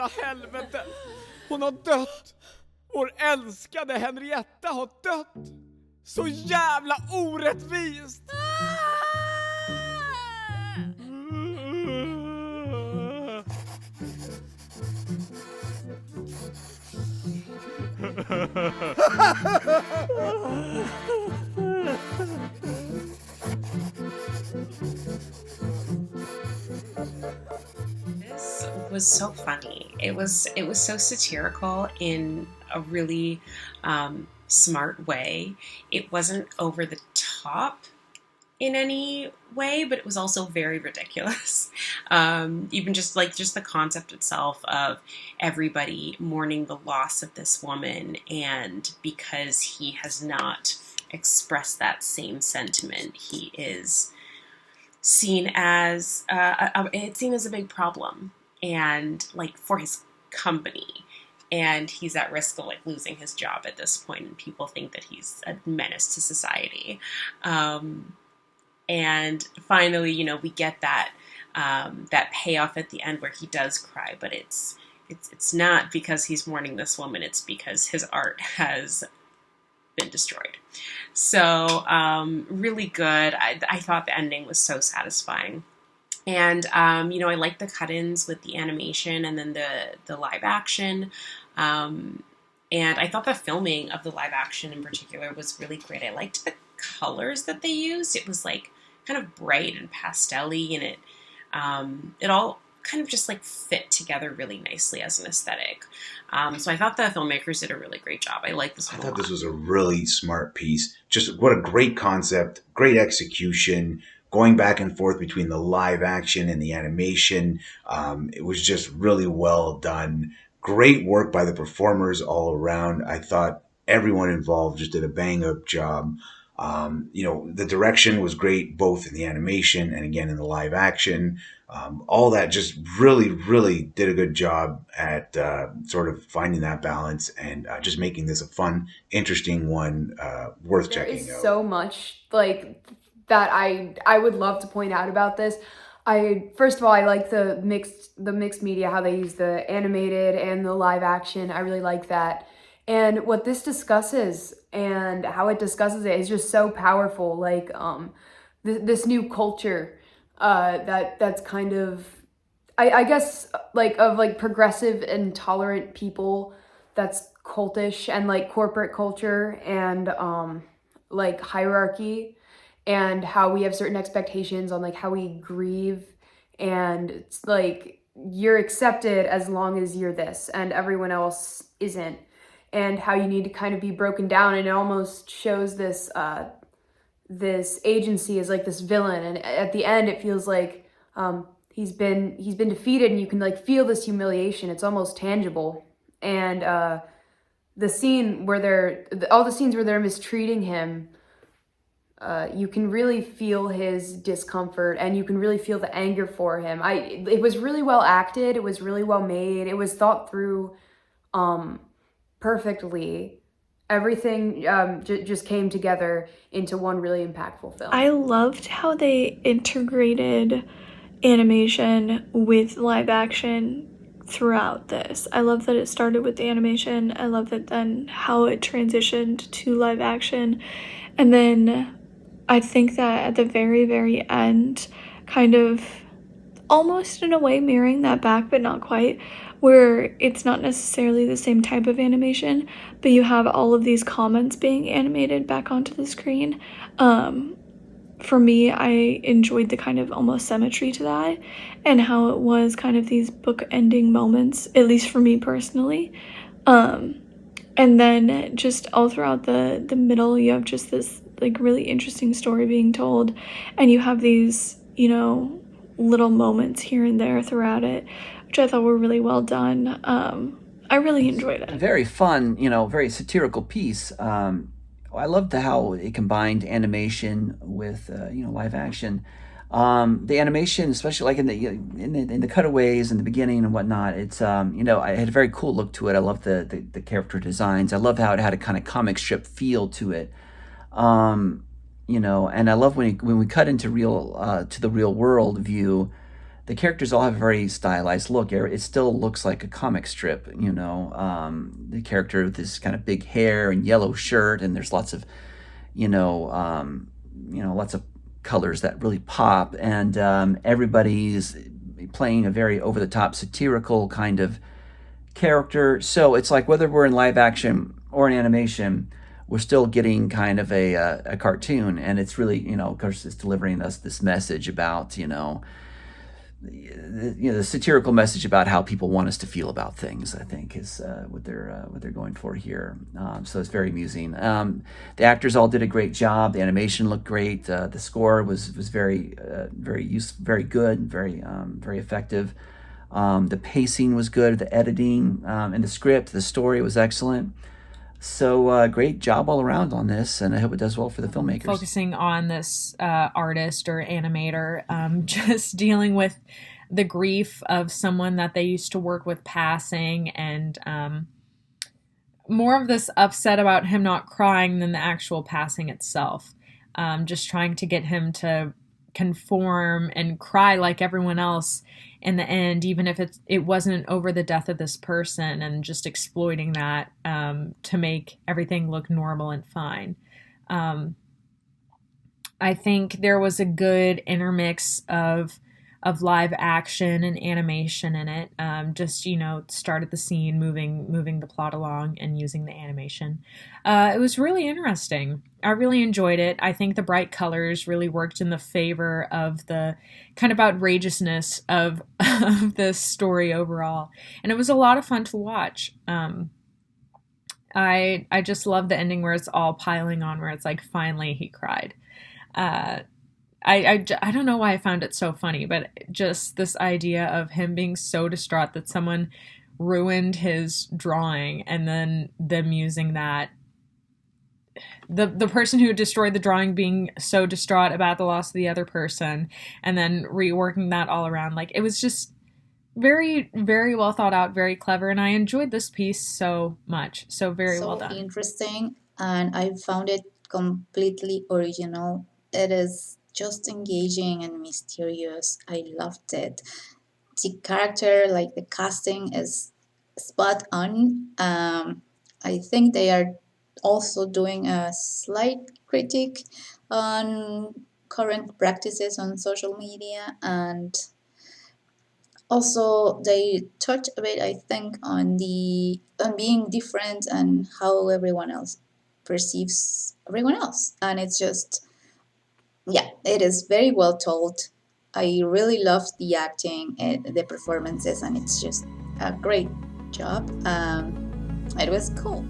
jävla helvete! Hon har dött! Vår älskade Henrietta har dött! Så jävla orättvist! This was so funny. It was so satirical in a really smart way. It wasn't over the top in any way, but it was also very ridiculous. Even just the concept itself of everybody mourning the loss of this woman, and because he has not expressed that same sentiment, he is seen as it's seen as a big problem, and like for his company, and he's at risk of like losing his job at this point, and people think that he's a menace to society. And finally, you know, we get that that payoff at the end where he does cry, but it's not because he's mourning this woman. It's because his art has been destroyed. So really good. I thought the ending was so satisfying. And, you know, I like the cut-ins with the animation and then the live action. And I thought the filming of the live action in particular was really great. I liked the colors that they used. It was like kind of bright and pastel-y, and it all kind of just like fit together really nicely as an aesthetic. So I thought the filmmakers did a really great job. I like this one. I thought this was a really smart piece. Just what a great concept, great execution, going back and forth between the live action and the animation. It was just really well done. Great work by the performers all around. I thought everyone involved just did a bang-up job. You know, the direction was great, both in the animation and again in the live action. All that just really, really did a good job at sort of finding that balance and just making this a fun, interesting one, worth checking out. There is so much like that I would love to point out about this. First of all, I like the mixed media, how they use the animated and the live action. I really like that. And what this discusses and how it discusses it is just so powerful. Like this new culture that's kind of, I guess, like of like progressive and tolerant people, that's cultish, and like corporate culture and like hierarchy, and how we have certain expectations on like how we grieve, and it's like you're accepted as long as you're this and everyone else isn't, and how you need to kind of be broken down. And it almost shows this this agency as like this villain, and at the end it feels like he's been defeated, and you can like feel this humiliation. It's almost tangible. And the scene where all the scenes where they're mistreating him, you can really feel his discomfort, and you can really feel the anger for him. It was really well acted. It was really well made. It was thought through perfectly. Everything just came together into one really impactful film. I loved how they integrated animation with live action throughout this. I love that it started with the animation. I love that then how it transitioned to live action. And then I think that at the very, very end, kind of almost in a way mirroring that back, but not quite, where it's not necessarily the same type of animation, but you have all of these comments being animated back onto the screen. For me, I enjoyed the kind of almost symmetry to that, and how it was kind of these book-ending moments, at least for me personally. And then just all throughout the middle, you have just this like really interesting story being told, and you have these, you know, little moments here and there throughout it, which I thought were really well done. I really enjoyed it. Very fun, you know, very satirical piece. I loved how it combined animation with, you know, live action. The animation, especially like in the cutaways in the beginning and whatnot, it's you know, I had a very cool look to it. I love the character designs. I love how it had a kind of comic strip feel to it. You know, and I love when we cut into the real world view, the characters all have a very stylized look. It still looks like a comic strip, you know. The character with this kind of big hair and yellow shirt, and there's lots of, lots of colors that really pop, and everybody's playing a very over the top satirical kind of character. So it's like whether we're in live action or in animation, we're still getting kind of a cartoon, and it's really, of course, it's delivering us this message about, the satirical message about how people want us to feel about things. I think is what they're going for here. So it's very amusing. The actors all did a great job. The animation looked great. The score was very very good, very effective. The pacing was good. The editing and the script, the story was excellent. So great job all around on this, and I hope it does well for the filmmakers. Focusing on this artist or animator, just dealing with the grief of someone that they used to work with passing, and more of this upset about him not crying than the actual passing itself. Just trying to get him to conform and cry like everyone else in the end, even if it wasn't over the death of this person, and just exploiting that to make everything look normal and fine. I think there was a good intermix of live action and animation in it. Just, started the scene, moving the plot along and using the animation. It was really interesting. I really enjoyed it. I think the bright colors really worked in the favor of the kind of outrageousness of this story overall. And it was a lot of fun to watch. I just love the ending where it's all piling on, where it's like, finally he cried. I don't know why I found it so funny, but just this idea of him being so distraught that someone ruined his drawing, and then them using that, the person who destroyed the drawing being so distraught about the loss of the other person, and then reworking that all around. Like, it was just very, very well thought out, very clever, and I enjoyed this piece so much. So very well done. So interesting, and I found it completely original. It is just engaging and mysterious. I loved it. The character, like the casting, is spot on. I think they are also doing a slight critique on current practices on social media, and also they touch a bit, I think, on being different and how everyone else perceives everyone else. And it's just, yeah, it is very well told. I really loved the acting, the performances, and it's just a great job. It was cool.